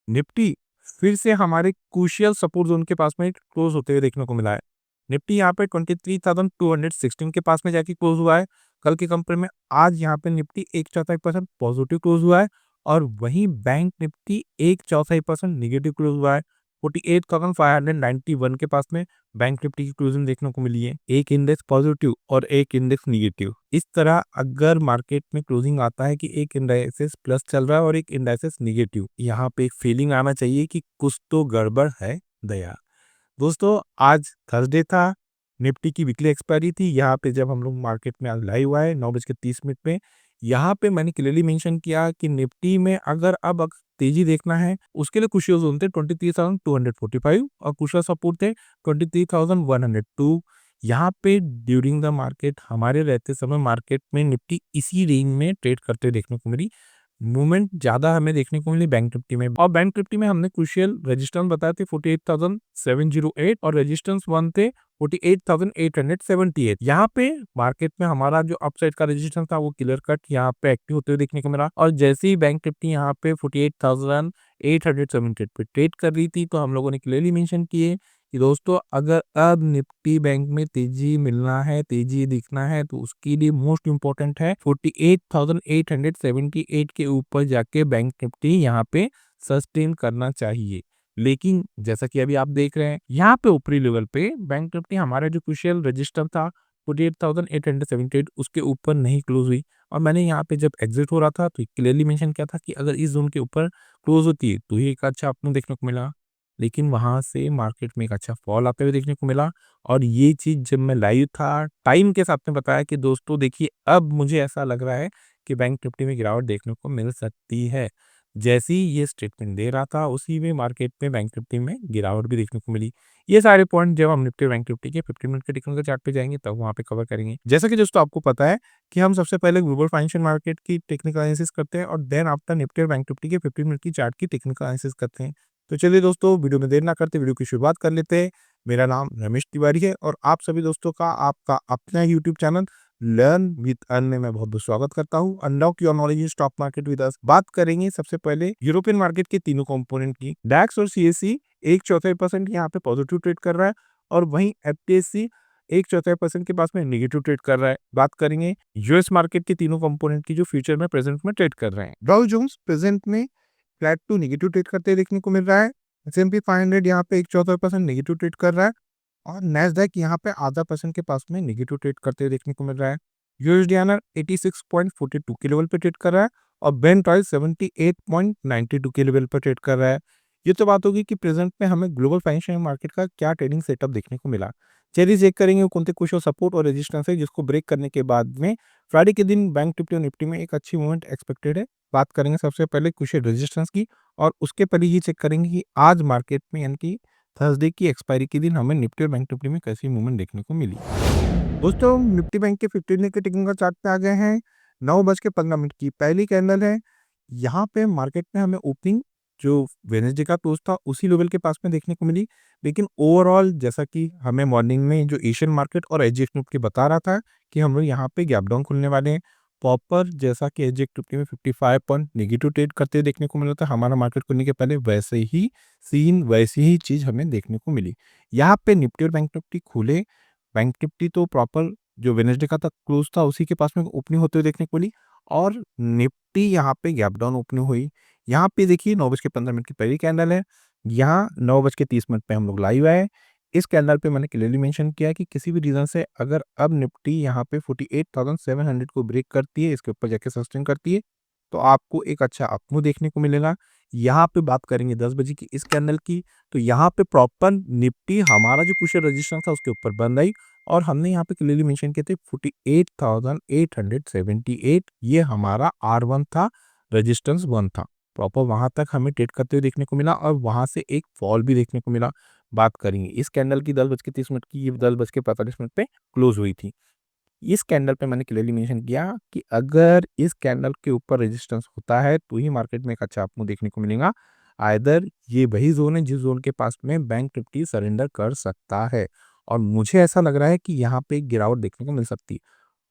Nifty फिर से हमारे क्रूशियल सपोर्ट जोन के पास में क्लोज होते हुए देखने को मिला है। निफ्टी यहाँ पे 23,216 के पास में जाके क्लोज हुआ है। कल के कंपेयर में आज यहाँ पे निफ्टी 1/4% पॉजिटिव क्लोज हुआ है और वहीं बैंक निफ्टी 1/4% नेगेटिव क्लोज हुआ है। 48,591 के पास में बैंक निफ्टी की क्लोजिंग देखने को मिली है। एक इंडेक्स पॉजिटिव और एक इंडेक्स निगेटिव। इस तरह अगर मार्केट में क्लोजिंग आता है कि एक इंडाइसेस प्लस चल रहा है और एक इंडाइसेस निगेटिव, यहाँ पे एक फीलिंग आना चाहिए कि कुछ तो गड़बड़ है दया। दोस्तों आज थर्सडे था, निफ्टी की वीकली एक्सपायरी थी। यहाँ पे जब हम लोग मार्केट में आज लाइव आए 9:30 पे, यहाँ पे मैंने क्लियरली मेंशन किया कि निफ्टी में अगर अब तेजी देखना है उसके लिए क्रूशियल जोन थे 23,245 और क्रूशियल सपोर्ट थे 23,102। यहाँ पे ड्यूरिंग द मार्केट हमारे रहते समय मार्केट में निफ्टी इसी रेंज में ट्रेड करते देखने को मिली। मूवमेंट ज्यादा हमें देखने को मिली बैंक निफ्टी में, और बैंक निफ्टी में हमने क्रूशियल रेजिस्टेंस बताए थे 48,708 और रेजिस्टेंस 1 थे 48,878। यहाँ पे मार्केट में हमारा जो अपसाइड का रेजिस्टेंस था वो क्लियर कट यहाँ पे एक्टिव होते हुए देखने को मिला, और जैसे ही बैंक निफ्टी यहाँ पे 48,878 पे ट्रेड कर रही थी तो हम लोगों ने क्लियरली मेंशन किए कि दोस्तों अगर अब निफ्टी बैंक में तेजी मिलना है, तेजी दिखना है, तो उसके लिए मोस्ट इंपॉर्टेंट है 48,878 के ऊपर जाके बैंक निफ्टी यहाँ पे सस्टेन करना चाहिए। लेकिन जैसा कि अभी आप देख रहे हैं यहाँ पे ऊपरी लेवल पे बैंक निफ्टी हमारा जो क्रूशियल रजिस्टर था 48,878 उसके ऊपर नहीं क्लोज हुई, और मैंने यहाँ पे जब एग्जिट हो रहा था तो क्लियरली मेंशन किया था कि अगर इस जोन के ऊपर क्लोज होती है तो ये एक अच्छा आपको देखने को मिला। लेकिन वहां से मार्केट में एक अच्छा फॉल आते हुए देखने को मिला, और ये चीज जब मैं लाइव था टाइम के साथ में बताया कि दोस्तों देखिए अब मुझे ऐसा लग रहा है कि बैंक निफ्टी में गिरावट देखने को मिल सकती है। जैसे ही ये स्टेटमेंट दे रहा था उसी में मार्केट में बैंक निफ्टी में गिरावट भी देखने को मिली। ये सारे पॉइंट जब हम निफ्टी बैंक निफ्टी के 15 मिनट के टेक्निकल चार्ट पे जाएंगे तब वहां पे कवर करेंगे। जैसा कि दोस्तों आपको पता है कि हम सबसे पहले ग्लोबल फाइनेंशियल मार्केट की टेक्निकल एनालिसिस करते हैं और देन आफ्टर निफ्टी और बैंक निफ्टी के 15 मिनट की चार्ट की टेक्निकल एनालिसिस करते हैं। तो चलिए दोस्तों वीडियो में देर ना करते वीडियो की शुरुआत कर लेते हैं। मेरा नाम रमेश तिवारी है और आप सभी दोस्तों का आपका अपना YouTube channel learn with earn में मैं बहुत बहुत स्वागत करता हूं। Unlock your knowledge in stock market with us. बात करेंगे सबसे पहले यूरोपियन मार्केट के तीनों कंपोनेंट की। डैक्स और सीएससी 1/4% यहाँ पे पॉजिटिव ट्रेड कर रहा है और वहीं एफटीएससी 1/4% के पास में नेगेटिव ट्रेड कर रहा है। बात करेंगे यूएस मार्केट के तीनों कंपोनेंट की जो फ्यूचर में प्रेजेंट में ट्रेड कर रहे हैं। डाउ जोन्स प्रेजेंट में फ्लैट टू नेगेटिव ट्रेड करते देखने को मिल रहा है। S&P 500 यहाँ पे 1/4% नेगेटिव ट्रेड कर रहा है और नैस्डैक यहाँ पे 0.5% के पास में नेगेटिव ट्रेड करते हुए देखने को मिल रहा है। यूएसडीआईएनआर 86.42 के लेवल पे ट्रेड कर रहा है और ब्रेंट ऑयल 78.92 के लेवल पर ट्रेड कर रहा है। ये तो बात होगी कि प्रेजेंट में हमें ग्लोबल फाइनेंशियल मार्केट का क्या ट्रेडिंग सेटअप देखने को मिला। चलिए चेक करेंगे कौन से कुछ सपोर्ट और रेजिस्टेंस है जिसको ब्रेक करने के बाद में फ्राइडे के दिन बैंक निफ्टी और निफ्टी में एक अच्छी मूवमेंट एक्सपेक्टेड है। बात करेंगे सबसे पहले कुछ रेजिस्टेंस की और उसके पहले ये चेक करेंगे कि आज मार्केट में यानी कि थर्सडे की एक्सपायरी के दिन हमें निफ्टी और बैंक निफ्टी में कैसी मूवमेंट देखने को मिली। दोस्तों निफ्टी बैंक के 15 मिनट के टेक्निकल चार्ट पे आ गए हैं। 9:15 की पहली कैंडल है। यहाँ पे मार्केट में हमें ओपनिंग जो वेडनेसडे का क्लोज था उसी लेवल के पास में देखने को मिली, लेकिन ओवरऑल जैसा कि हमें मॉर्निंग में जो एशियन मार्केट और एसजीएक्स निफ्टी बता रहा था कि हम लोग यहाँ पे गैप डाउन खुलने वाले हैं। प्रॉपर जैसा कि एसजीएक्स निफ्टी में 55 पॉइंट नेगेटिव ट्रेड करते देखने को मिला था हमारा मार्केट खुलने के पहले, वैसे ही सीन वैसी ही चीज हमें देखने को मिली। यहाँ पे निफ्टी और बैंक निफ्टी खुले। बैंक निफ्टी तो प्रॉपर जो वेडनेसडे का तक क्लोज था उसी के पास में ओपनिंग होते हुए देखने को मिली और निफ्टी यहाँ पे गैप डाउन ओपनिंग हुई। यहाँ पे देखिए 9:15 की पहली कैंडल है। यहाँ 9:30 पे हम लोग लाइव आए। इस कैंडल पे मैंने क्लियरली मेंशन किया कि किसी भी रीजन से अगर अब निफ्टी यहाँ पे 48,700 को ब्रेक करती है, इसके ऊपर जाके सस्टेन करती है, तो आपको एक अच्छा अपमूव देखने को मिलेगा। यहाँ पे बात करेंगे 10 बजे की इस कैंडल की, तो यहाँ पे प्रॉपर निफ्टी हमारा जो पुश रजिस्टर था उसके ऊपर बंद आई और हमने यहाँ पे क्लियरली मेंशन किए थे 48,878 ये हमारा R1 था, रेजिस्टेंस 1 था। प्रॉपर वहां तक हमें ट्रेड करते हुए देखने को मिला और वहां से एक फॉल भी देखने को मिला। बात करेंगे इस कैंडल की 10:30 की, ये 10:45 पे क्लोज हुई थी। इस कैंडल पे मैंने क्लियरली मेंशन किया कि अगर इस कैंडल के ऊपर रेजिस्टेंस होता है तो ही मार्केट में एक अच्छा आपको देखने को मिलेगा। आइदर ये वही जोन है जिस जोन के पास में बैंक निफ्टी सरेंडर कर सकता है और मुझे ऐसा लग रहा है कि यहाँ पे एक गिरावट देखने को मिल सकती है।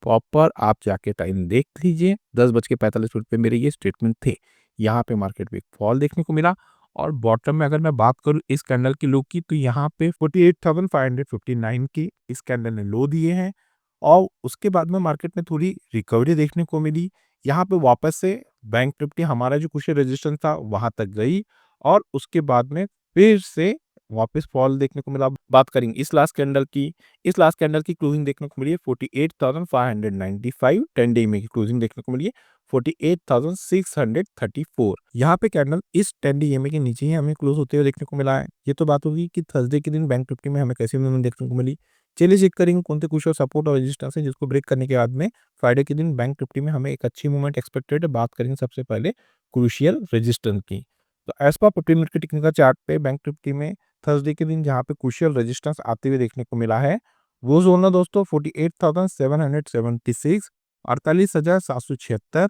प्रॉपर आप जाके टाइम देख लीजिए, 10:45 पे मेरे ये स्टेटमेंट थे। यहाँ पे मार्केट में एक फॉल देखने को मिला और बॉटम में अगर मैं बात करूँ इस कैंडल की लो की, तो यहाँ पे 48,559 की इस कैंडल ने लो दिए हैं और उसके बाद में मार्केट में थोड़ी रिकवरी देखने को मिली। यहाँ पे वापस से बैंक निफ्टी हमारा जो कुछ रेजिस्टेंस था वहां तक गई और उसके बाद में फिर से वापस फॉल देखने को मिला। बात करेंगे इस लास्ट कैंडल की, इस लास्ट कैंडल की क्लोजिंग देखने को मिली है 48,595, 10 डे में की क्लोजिंग देखने को मिली है 48,634। यहाँ पे कैंडल इस 10 डे EMA के नीचे ही हमें क्लोज होते हुए देखने को मिला है। ये तो बात होगी कि थर्सडे के दिन बैंक निफ्टी में हमें कैसी मूवमेंट देखने को मिली। चलिए चेक करेंगे कौन से कुछ सपोर्ट और रेजिस्टेंस है जिसको ब्रेक करने के बाद में फ्राइडे के दिन बैंक निफ्टी में हमें एक अच्छी मूवमेंट एक्सपेक्टेड है। बात करेंगे सबसे पहले क्रूशियल रेजिस्टेंस की। तो एज पर 15 मिनट के टेक्निकल चार्ट पे बैंक निफ्टी में थर्सडे के दिन जहाँ पे क्रूशियल रेजिस्टेंस आते हुए देखने को मिला है वो जोन है दोस्तों 48,776, 48,776।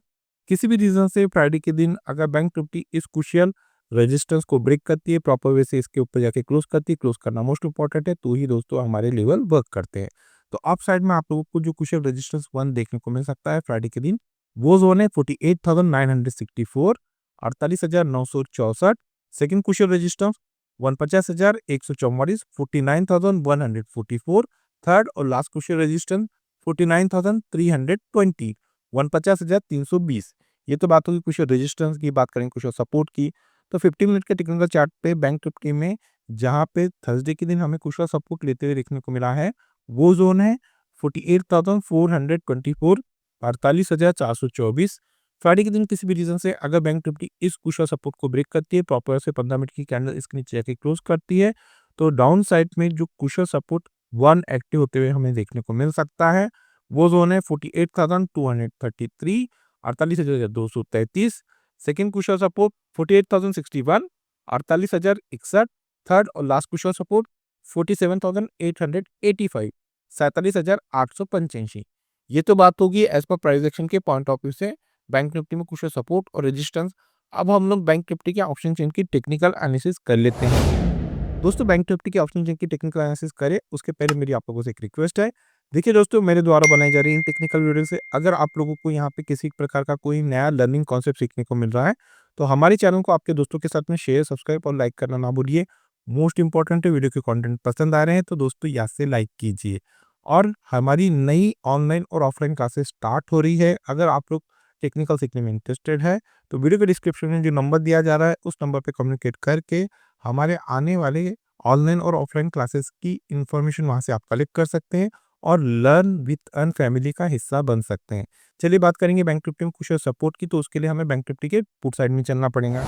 किसी भी रीजन से फ्राइडे के दिन अगर बैंक निफ्टी इस क्रूशियल रेजिस्टेंस को ब्रेक करती है, प्रॉपर वे से इसके ऊपर जाके क्लोज करती है, क्लोज करना मोस्ट इंपॉर्टेंट है, तो ही दोस्तों हमारे लेवल वर्क करते हैं। तो अप साइड में आप लोगों को जो क्रूशियल रेजिस्टेंस 1 देखने को मिल सकता है फ्राइडे के दिन वो जोन है 48,964, 48,964। Second crucial resistance 49,144, 49,144। थर्ड और लास्ट क्रूशियल रेजिस्टेंस 49,320, 49,320। ये तो बात होगी कुछ रेजिस्टेंस की। बात करें कुछ सपोर्ट की, तो 50 मिनट के टेक्निकल चार्ट पे बैंक निफ्टी में जहां पे थर्सडे के दिन हमें कुछ सपोर्ट लेते हुए देखने को मिला है वो जोन है 48,424, 48,424। फ्राइडे के दिन किसी भी रीजन से अगर बैंक निफ्टी इस कुछ सपोर्ट को ब्रेक करती है, प्रॉपर से 15 मिनट की कैंडल इसके नीचे जाके क्लोज करती है, तो डाउन साइड में जो कुशल सपोर्ट 1 एक्टिव होते हुए हमें देखने को मिल सकता है वो जोन है 48,233, 48,233। सेकेंड कुशल सपोर्ट 48,061, 48,061। थर्ड और लास्ट कुशल सपोर्ट 47,885, 47,885। ये तो बात होगी एज पर प्राइस एक्शन के पॉइंट ऑफ व्यू से बैंक निफ्टी में कुछ सपोर्ट और रेजिस्टेंस। अब हम लोग बैंक निफ्टी के ऑप्शन चेन की टेक्निकल एनालिसिस कर लेते हैं। दोस्तों बैंक निफ्टी के ऑप्शन चेन की टेक्निकल एनालिसिस करें उसके पहले मेरी आप लोगों से एक रिक्वेस्ट है। देखिए दोस्तों, मेरे द्वारा बनाई जा रही इन टेक्निकल वीडियो से अगर आप लोगों को यहाँ पे किसी प्रकार का कोई नया लर्निंग कॉन्सेप्ट सीखने को मिल रहा है तो हमारे चैनल को आपके दोस्तों के साथ में शेयर, सब्सक्राइब और लाइक करना ना भूलिए। मोस्ट इंपॉर्टेंट है, वीडियो के कंटेंट पसंद आ रहे हैं तो दोस्तों यहाँ से लाइक कीजिए। और हमारी नई ऑनलाइन और ऑफलाइन क्लासेस स्टार्ट हो रही है। अगर आप लोग टेक्निकल सीखने में इंटरेस्टेड है तो वीडियो के डिस्क्रिप्शन में जो नंबर दिया जा रहा है उस नंबर पर कम्युनिकेट करके हमारे आने वाले ऑनलाइन और ऑफलाइन क्लासेस की इंफॉर्मेशन वहां से आप कलेक्ट कर सकते हैं और लर्न विथ अन फैमिली का हिस्सा बन सकते हैं। चलिए बात करेंगे बैंक निफ्टी में कुछ सपोर्ट की, तो उसके लिए हमें बैंक निफ्टी के पुट साइड में चलना पड़ेगा।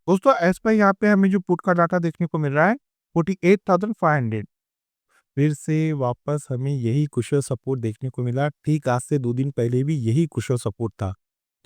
दोस्तों एज पर यहाँ पे हमें जो पुट का डाटा देखने को मिल रहा है 48,500, फिर से वापस हमें यही कुशल सपोर्ट देखने को मिला। ठीक आज से 2 दिन पहले भी यही कुशल सपोर्ट था।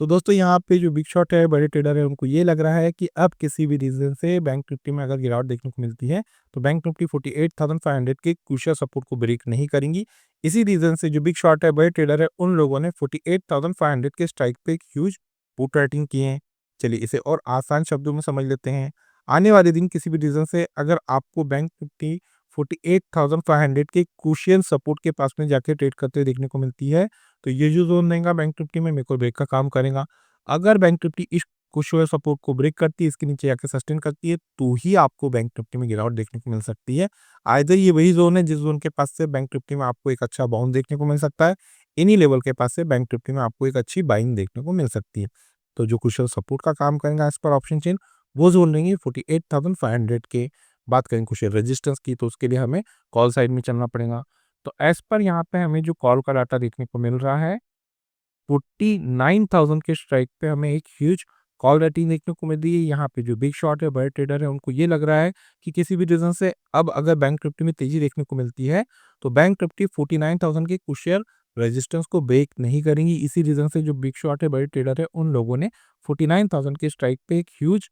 तो दोस्तों यहाँ पे जो बिग शॉट है, बड़े ट्रेडर है, उनको ये लग रहा है कि अब किसी भी रीजन से बैंक निफ्टी में अगर गिरावट देखने को मिलती है तो बैंक निफ्टी 48,500 के क्रूशियल सपोर्ट को ब्रेक नहीं करेंगी। इसी रीजन से जो बिग शॉट है, बड़े ट्रेडर है, उन लोगों ने 48,500 के स्ट्राइक पे एक ह्यूज पुट राइटिंग किए हैं। चलिए इसे और आसान शब्दों में समझ लेते हैं। आने वाले दिन किसी भी रीजन से अगर आपको बैंक निफ्टी 48,500 के क्रूशियल सपोर्ट के पास में जाके ट्रेड करते हुए देखने को मिलती है तो ये जो जोन रहेगा बैंक निफ्टी में मेक और ब्रेक का काम करेगा। अगर बैंक निफ्टी इस क्रूशियल सपोर्ट को ब्रेक करती है, इसके नीचे जाके सस्टेन करती है, तो ही आपको बैंक निफ्टी में गिरावट देखने को मिल सकती है। आइदर ये वही जोन है जिस जोन के पास से बैंक निफ्टी में आपको एक अच्छा बाउंस देखने को मिल सकता है, इन्हीं लेवल के पास से बैंक निफ्टी में आपको एक अच्छी बाइंग देखने को मिल सकती है। तो जो क्रूशियल सपोर्ट का काम करेगा इस पर ऑप्शन चेन वो जोन रहेंगे 48,500 के। बात करें कुछ रेजिस्टेंस की तो उसके लिए हमें कॉल साइड में चलना पड़ेगा। तो एज पर यहाँ पे हमें जो कॉल का डाटा देखने को मिल रहा है 49,000 के स्ट्राइक पे हमें एक ह्यूज कॉल रेटिंग देखने को मिल रही है। यहाँ पे जो बिग शॉट है, बड़े ट्रेडर है, उनको ये लग रहा है कि किसी भी रीजन से अब अगर बैंक निफ्टी में तेजी देखने को मिलती है तो बैंक निफ्टी 49,000 के क्रूशियल रेजिस्टेंस को ब्रेक नहीं करेंगी। इसी रीजन से जो बिग शॉट है, बड़े ट्रेडर है, उन लोगों ने 49,000 के स्ट्राइक पे एक ह्यूज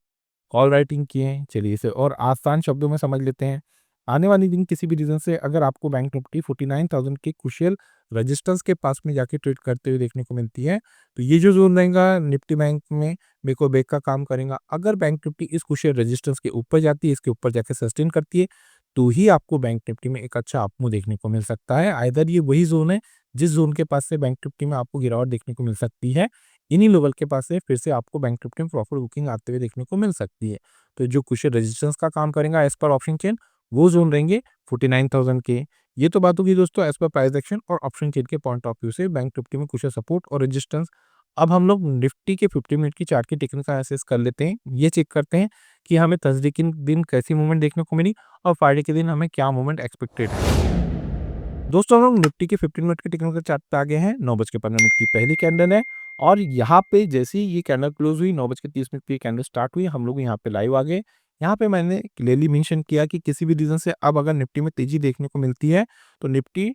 कॉल राइटिंग किए हैं। चलिए इसे और आसान शब्दों में समझ लेते हैं। आने वाले दिन किसी भी रीजन से अगर आपको बैंक निफ्टी 49,000 के क्रूशियल रेजिस्टेंस के पास में जाके ट्रेड करते हुए देखने को मिलती है तो ये जो जोन रहेगा निफ्टी बैंक में मेक और ब्रेक का काम करेगा। अगर बैंक निफ्टी इस क्रूशियल रेजिस्टेंस के ऊपर जाती है, इसके ऊपर जाके सस्टेन करती है, तो ही आपको बैंक निफ्टी में एक अच्छा अपमूव देखने को मिल सकता है। आइदर ये वही जोन है जिस जोन के पास से बैंक निफ्टी में आपको गिरावट देखने को मिल सकती है, इन्हीं लेवल के पास से फिर से आपको बैंक निफ्टी में प्रॉफिट बुकिंग आते हुए देखने को मिल सकती है। तो जो कुछ रेजिस्टेंस का काम करेगा एज पर ऑप्शन चेन, वो जोन रहेंगे 49,000 के। ये तो बात होगी दोस्तों एज पर प्राइस एक्शन और ऑप्शन चेन के पॉइंट ऑफ व्यू से बैंक निफ्टी में कुछ सपोर्ट और रेजिस्टेंस। अब हम लोग निफ्टी के 50 मिनट की चार्ट की टेक्निकल एनालिसिस कर लेते हैं। ये चेक करते हैं कि हमें थर्सडे के दिन कैसी मूवमेंट देखने को मिली और फ्राइडे के दिन हमें क्या मूवमेंट एक्सपेक्टेड है। दोस्तों हम लोग निफ्टी के 15 मिनट के टेक्निकल चार्ट पे आ गए हैं। 9:15 की पहली कैंडल है और यहाँ पे जैसे ही ये कैंडल क्लोज हुई 9:30 पे कैंडल स्टार्ट हुई, हम लोग यहाँ पे लाइव आ गए। यहाँ पे मैंने क्लियरली मेंशन किया कि किसी भी रीजन से अब अगर निफ्टी में तेजी देखने को मिलती है तो निफ्टी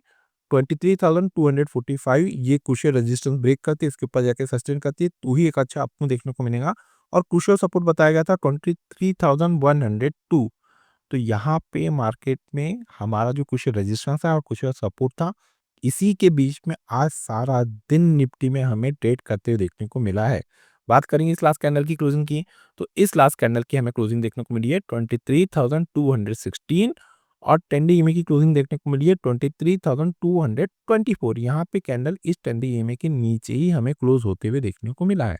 23,245 ये क्रूशियल रेजिस्टेंस ब्रेक करती है, इसके ऊपर जाके सस्टेन करती है तो ही एक अच्छा आपको देखने को मिलेगा। और क्रूशियल सपोर्ट बताया गया था 23,102। तो यहाँ पे मार्केट में हमारा जो कुछ रेजिस्टेंस है और कुछ सपोर्ट था, इसी के बीच में आज सारा दिन निफ्टी में हमें ट्रेड करते हुए देखने को मिला है। बात करेंगे इस लास्ट कैंडल की क्लोजिंग की, तो इस लास्ट कैंडल की हमें क्लोजिंग देखने को मिली है 23,216 और 10 डे ईएमए की क्लोजिंग देखने को मिली है 23,224। यहाँ पे कैंडल इस 10 डे ईएमए के नीचे ही हमें क्लोज होते हुए देखने को मिला है।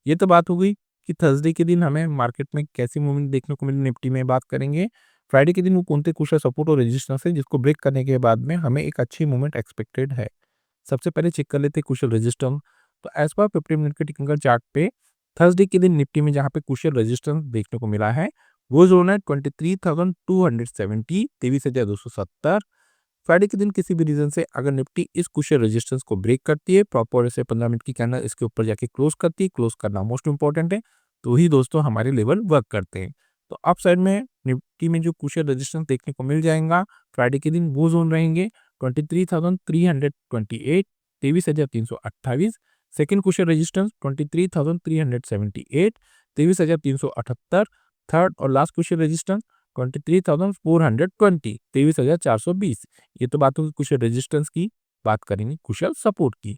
ये तो बात हो गई कि थर्सडे के दिन हमें मार्केट में कैसी मूवमेंट देखने को मिली निफ्टी में। बात करेंगे फ्राइडे के दिन वो कौन से क्रूशियल सपोर्ट और रेजिस्टेंस है जिसको ब्रेक करने के बाद में हमें एक अच्छी मूवमेंट एक्सपेक्टेड है। सबसे पहले चेक कर लेते हैं क्रूशियल रेजिस्टेंस। तो एज पर 15 मिनट के टेक्निकल चार्ट पे थर्सडे के दिन निफ्टी में जहाँ पे क्रूशियल रेजिस्टेंस देखने को मिला है वो जोन है 23,270 23,270। फ्राइडे के दिन किसी भी रीजन से अगर निफ्टी इस क्रूशियल रेजिस्टेंस को ब्रेक करती है, प्रॉपर से 15 मिनट की कैंडल इसके ऊपर जाके क्लोज करती है, क्लोज करना मोस्ट इंपॉर्टेंट है, तो ही दोस्तों हमारे लेवल वर्क करते हैं। तो अप साइड में निफ्टी में जो क्रूशियल रेजिस्टेंस देखने को मिल जाएगा फ्राइडे के दिन वो जोन रहेंगे 23,328 23,328। Second crucial resistance 23,378 23,378। थर्ड और लास्ट क्रूशियल रेजिस्टेंस 23,420 23,420। ये तो बात होगी क्रूशियल रेजिस्टेंस की। बात करेंगे क्रूशियल सपोर्ट की।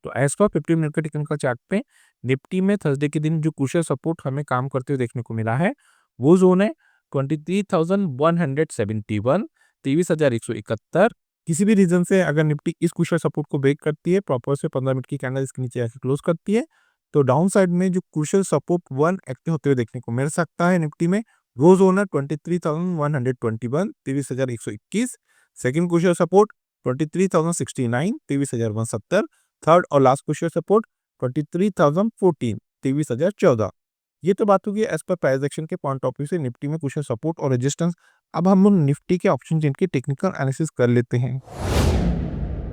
तो एज पर 15 मिनट के टेक्निकल चार्ट पे निफ्टी में थर्सडे के दिन जो क्रूशियल सपोर्ट हमें काम करते हुए देखने को मिला है वो जोन है 23,171 23,171। किसी भी रीजन से अगर निफ्टी इस क्रूशियल सपोर्ट को ब्रेक करती है, प्रॉपर से 15 मिनट की कैंडल इसके नीचे आके क्लोज करती है, तो डाउन साइड में जो क्रूशियल सपोर्ट 1 एक्टिव होते हुए देखने को मिल सकता है निफ्टी में, वो जोन है 23,121 23,121। Second crucial support 23,069 23,170। थर्ड और लास्ट क्रूशियल सपोर्ट 23,014 23,014। ये तो बात होगी एज पर प्राइस एक्शन के पॉइंट ऑफ व्यू से निफ्टी में कुछ सपोर्ट और रेजिस्टेंस। अब हम लोग निफ्टी के ऑप्शन चेन की टेक्निकल एनालिसिस कर लेते हैं।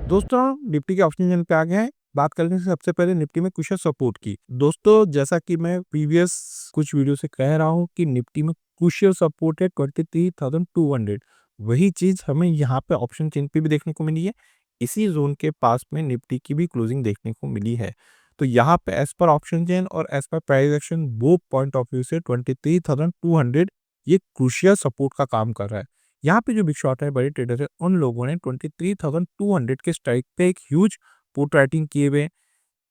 दोस्तों निफ्टी के ऑप्शन चेन पे आ गए हैं। बात करने से सबसे पहले निफ्टी में कुछ सपोर्ट की। दोस्तों जैसा कि मैं प्रीवियस कुछ वीडियो से कह रहा हूँ कि निफ्टी में क्रूशियल सपोर्ट है 23,200। वही चीज हमें यहाँ पे ऑप्शन चेन पे भी देखने को मिली है। इसी जोन के पास में निफ्टी की भी क्लोजिंग देखने को मिली है। तो यहाँ पे एज पर ऑप्शन चेन और एज पर प्राइस एक्शन वो पॉइंट ऑफ व्यू से 23,200 ये क्रूशियल सपोर्ट का काम कर रहा है। यहाँ पे जो बिग शॉट है बड़े ट्रेडर है उन लोगों ने 23,200 के स्ट्राइक पे एक ह्यूज पुट राइटिंग किए हुए।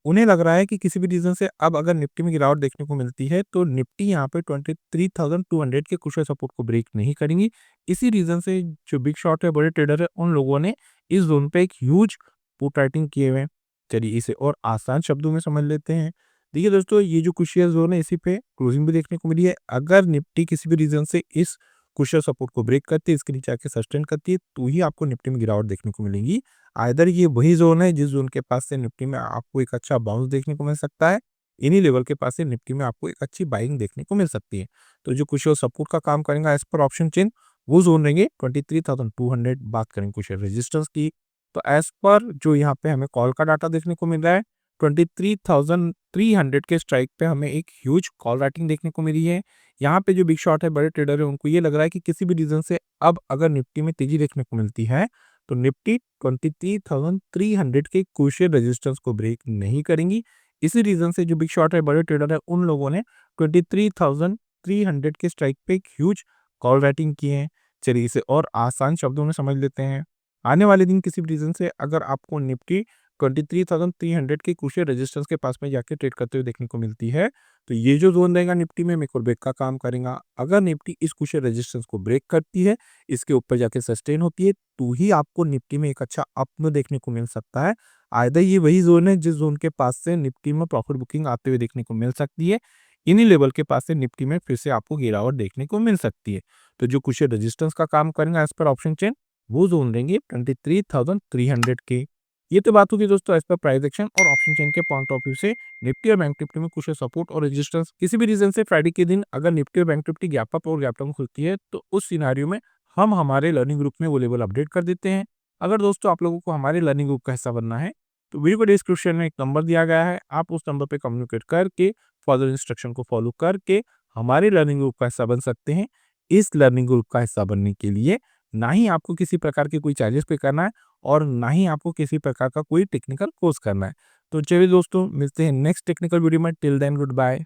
उन्हें लग रहा है कि किसी भी रीजन से अब अगर निफ्टी में गिरावट देखने को मिलती है तो निफ्टी यहाँ पे 23,200 के क्रूशियल सपोर्ट को ब्रेक नहीं करेंगी। इसी रीजन से जो बिग शॉट है बड़े ट्रेडर है उन लोगों ने इस जोन पे एक ह्यूज पुट राइटिंग किए हुए। चलिए इसे और आसान शब्दों में समझ लेते हैं। देखिए दोस्तों ये जो क्रूशियल जोन है इसी पे क्लोजिंग भी देखने को मिली है। अगर निफ्टी किसी भी रीजन से इस क्रूशियल सपोर्ट को ब्रेक करती है, इसके नीचे आके सस्टेन करती है, तो ही आपको निफ्टी में गिरावट देखने को मिलेगी। आइदर ये वही जोन है जिस जोन के पास से निफ्टी में आपको एक अच्छा बाउंस देखने को मिल सकता है, इन्हीं लेवल के पास से निफ्टी में आपको एक अच्छी बाइंग देखने को मिल सकती है। तो जो क्रूशियल सपोर्ट का काम करेगा एज पर ऑप्शन चेन वो जोन रहेंगे 23,200। बात करेंगे क्रूशियल रेजिस्टेंस की, तो एज पर जो यहाँ पे हमें कॉल का डाटा देखने को मिल रहा है 23,300 के स्ट्राइक पे हमें एक ह्यूज कॉल राइटिंग देखने को मिली है। यहाँ पे जो बिग शॉट है बड़े ट्रेडर है उनको ये लग रहा है कि किसी भी रीजन से अब अगर निफ्टी में तेजी देखने को मिलती है तो निफ्टी 23,300 के क्रूशियल रेजिस्टेंस को ब्रेक नहीं करेंगी। इसी रीजन से जो बिग शॉट है बड़े ट्रेडर है उन लोगों ने 23,300 के स्ट्राइक पे एक ह्यूज कॉल राइटिंग किए हैं। चलिए इसे और आसान शब्दों में समझ लेते हैं। आने वाले दिन किसी भी रीजन से अगर आपको निफ्टी 23,300 के क्रूशियल रेजिस्टेंस के पास में जाके ट्रेड करते हुए देखने को मिलती है, तो ये जो जोन रहेगा निफ्टी में मेक और ब्रेक का काम करेगा। अगर निफ्टी इस क्रूशियल रेजिस्टेंस को ब्रेक करती है, इसके ऊपर जाके सस्टेन होती है, तो ही आपको निफ्टी में एक अच्छा अप देखने को मिल सकता है। आइदर ये वही ज़ोन है जिस ज़ोन के पास से निफ्टी में प्रॉफिट बुकिंग आते हुए देखने को मिल सकती है। इन्हीं लेवल के पास से निफ्टी में फिर से आपको गिरावट देखने को मिल सकती है। तो जो कुछ रेजिस्टेंस का काम करेंगे एज़ पर ऑप्शन चेन, वो ज़ोन रहेंगे 23,300 के। ये तो बात होगी दोस्तों एज़ पर प्राइस एक्शन और ऑप्शन चेन के पॉइंट ऑफ व्यू से निफ्टी और बैंक निफ्टी में कुछ सपोर्ट और रेजिस्टेंस किसी भी रीज़न से फ्राइडे के दिन अगर निफ्टी और बैंक निफ्टी गैप अप और गैप डाउन खुलती है, तो उस सिनेरियो में हम हमारे लर्निंग ग्रुप में वो लेवल अपडेट कर देते हैं। अगर दोस्तों आप लोगों को हमारे लर्निंग ग्रुप का हिस्सा बनना है, तो वीडियो को डिस्क्रिप्शन में एक नंबर दिया गया है, आप उस नंबर पे कम्युनिकेट करके फर्दर इंस्ट्रक्शन को फॉलो करके हमारे लर्निंग ग्रुप का हिस्सा बन सकते हैं। इस लर्निंग ग्रुप का हिस्सा बनने के लिए ना ही आपको किसी प्रकार के कोई चार्जेस पे करना है और ना ही आपको किसी प्रकार का कोई टेक्निकल कोर्स करना है। तो चलिए दोस्तों, मिलते हैं नेक्स्ट टेक्निकल वीडियो में। Till then good bye.